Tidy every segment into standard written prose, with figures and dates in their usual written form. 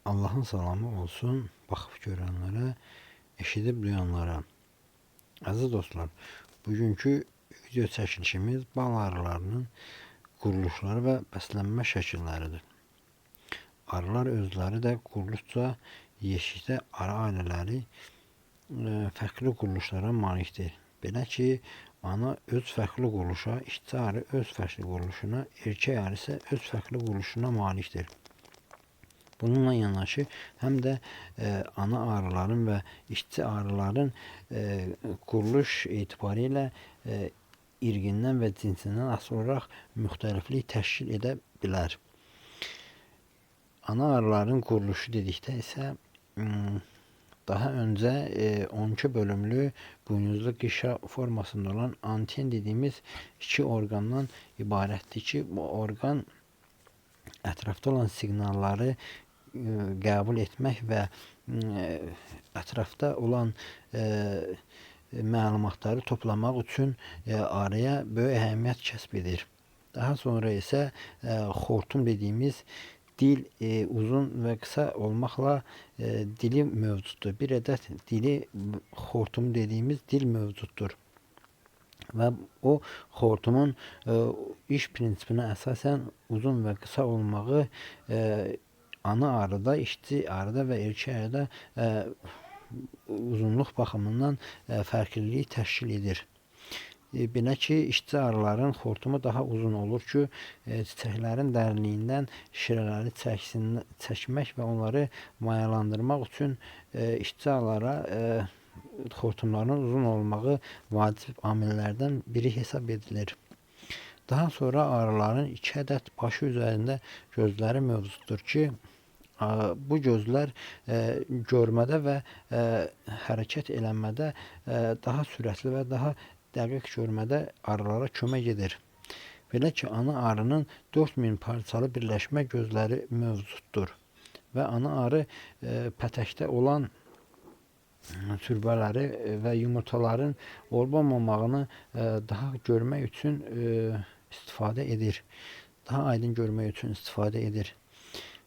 Allah'ın salamı olsun baxıb görənlərə, eşidib duyanlara. Əziz dostlar, bugünkü video çəkilişimiz bal arılarının quruluşları və bəslənmə şəkilləridir. Arılar özləri də quruluşca yeşikdə arı ailələri fərqli quruluşlara malikdir. Belə ki, ana öz fərqli quruluşa, işçi arı öz fərqli quruluşuna, erkək arı isə öz fərqli quruluşuna malikdir. Bununla yanaşı həm də ana arıların və işçi arıların quruluş etibarilə irqindən və cinsindən asılı olaraq müxtəliflik təşkil edə bilər. Ana arıların quruluşu dedikdə isə daha öncə 12 bölümlü buynuzlu qışa formasında olan anten dediğimiz iki organdan ibarətdir ki, bu organ ətrafda olan siqnalları qəbul etmək və ətrafda olan məlumatları toplamaq üçün arıya böyük əhəmiyyət kəsb edir. Daha sonra isə xortum dediyimiz dil uzun və qısa olmaqla dili mövcuddur. Bir ədəd dili xortum dediyimiz dil mövcuddur. Və o xortumun iş prinsipinə əsasən uzun və qısa olmağı ana arıda, işçi arıda və erkək arıda uzunluq baxımından fərqliliyi təşkil edir. Belə ki, işçi arıların xortumu daha uzun olur ki, çiçəklərin dərinliyindən şirələri çəkmək və onları mayalandırmaq üçün işçi arılara xortumlarının uzun olmağı vacib amillərdən biri hesab edilir. Daha sonra arıların 2 ədəd başı üzərində gözləri mövcuddur ki, bu gözlər görmədə və hərəkət eləmədə daha sürətli və daha dəqiq görmədə arılara kömək edir. Belə ki, ana arının 4000 parçalı birləşmə gözləri mövcuddur və ana arı pətəkdə olan türbələri və yumurtaların olmamağını daha görmək üçün istifadə edir. Daha aydın görmək üçün istifadə edir.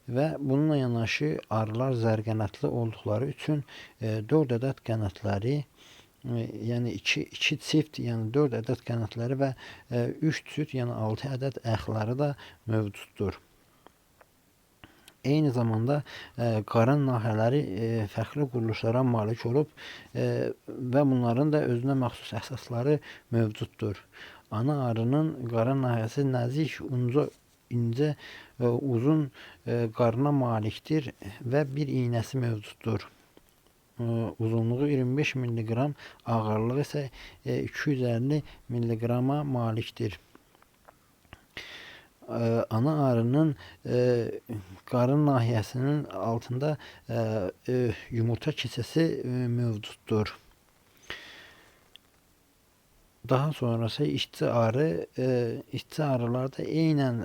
Və bununla yanaşı arılar zərgənətli olduqları üçün 4 ədəd qənətləri, yəni 2 çift, yəni 4 ədəd qənətləri və 3 cüt, yəni 6 ədəd ayaqları da mövcuddur. Eyni zamanda qarın nahiyələri fərqli quruluşlara malik olub və bunların da özünə məxsus əsasları mövcuddur. Ana arının qarın nahiyəsi nəzik, incə uzun qarına malikdir və bir iynəsi mövcuddur. Uzunluğu 25 mg, ağırlığı isə 250 mg-a malikdir. Ana arının qarın nahiyəsinin altında yumurta kisəsi mövcuddur. Daha sonrası işçi arılarda eynən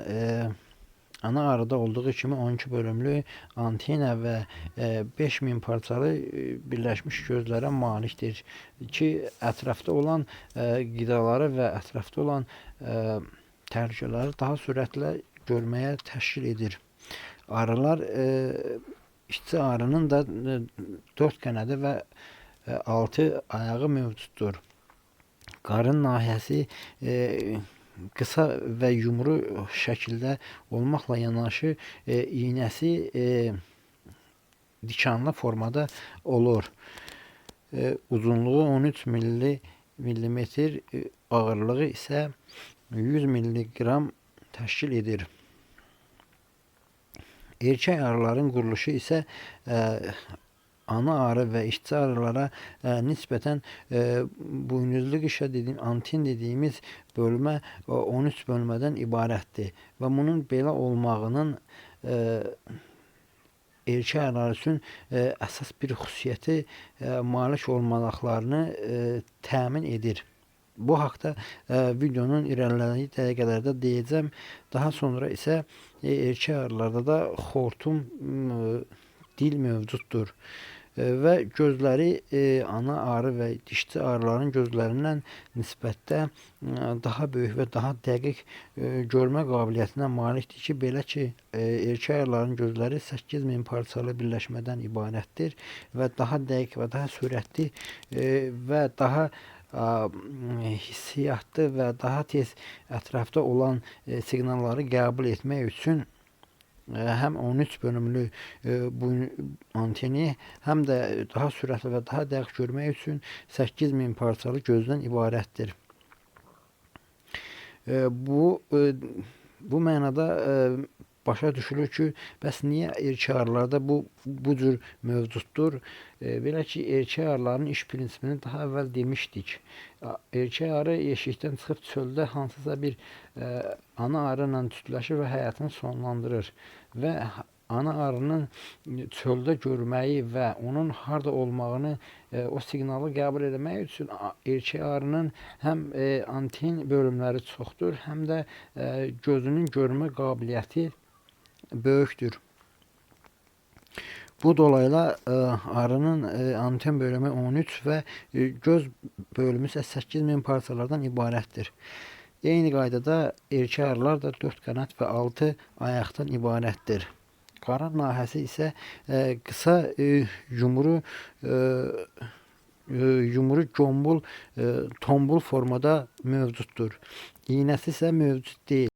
ana arıda olduğu kimi 12 bölümlü antena və 5000 parçalı birləşmiş gözlərə malikdir ki, ətrafda olan qidaları və ətrafda olan təhlükələri daha sürətlə görməyə təşkil edir. Arılar işçi arının da 4 qənədi və 6 ayağı mövcuddur. Qarın nahiyəsi qısa və yumru şəkildə olmaqla yanaşı iynəsi dikanlı formada olur. Uzunluğu 13 millimetr, ağırlığı isə 100 mg təşkil edir. Erkək arıların quruluşu isə ana arı və işçi arılara nisbətən buynuzlu qışa anten dediyimiz bölmə 13 bölmədən ibarətdir və bunun belə olmağının erkək arılar üçün əsas bir xüsusiyyəti malik olmalıqlarını təmin edir. Bu haqda videonun irəlilədiyi dəqiqələrdə deyəcəm. Daha sonra isə erkək arılarda da xortum dil mövcuddur. və gözləri ana arı və dişçi arıların gözlərindən nisbətdə daha böyük və daha dəqiq görmə qabiliyyətinə malikdir ki, belə ki, erkək arıların gözləri 8000 parçalı birləşmədən ibarətdir və daha dəqiq və daha sürətli və daha hissiyatlı və daha tez ətrafda olan siqnalları qəbul etmək üçün həm 13 bölümlü bu anteni, həm də daha sürətli və daha dəqiq görmək üçün 8000 parçalı gözdən ibarətdir. Bu mənada başa düşülür ki, bəs niyə erkək arılarda bu cür mövcuddur? Belə ki, erkək arıların iş prinsipini daha əvvəl demişdik. Erkək arı yeşikdən çıxıb çöldə hansısa bir ana arı ilə tütləşir və həyatını sonlandırır və ana arının çöldə görməyi və onun harda olmağını, o siqnalı qəbul etmək üçün erkək arının həm anten bölümləri çoxdur, həm də gözünün görmə qabiliyyəti böyükdür. Bu dolayla arının anten bölümü 13 və göz bölümü isə 8000 parçalardan ibarətdir. Eyni qaydada erkək arılar da 4 qanad və 6 ayaqdan ibarətdir. Qaran nahəsi isə qısa yumru tombul formada mövcuddur. İynəsi isə mövcud deyil.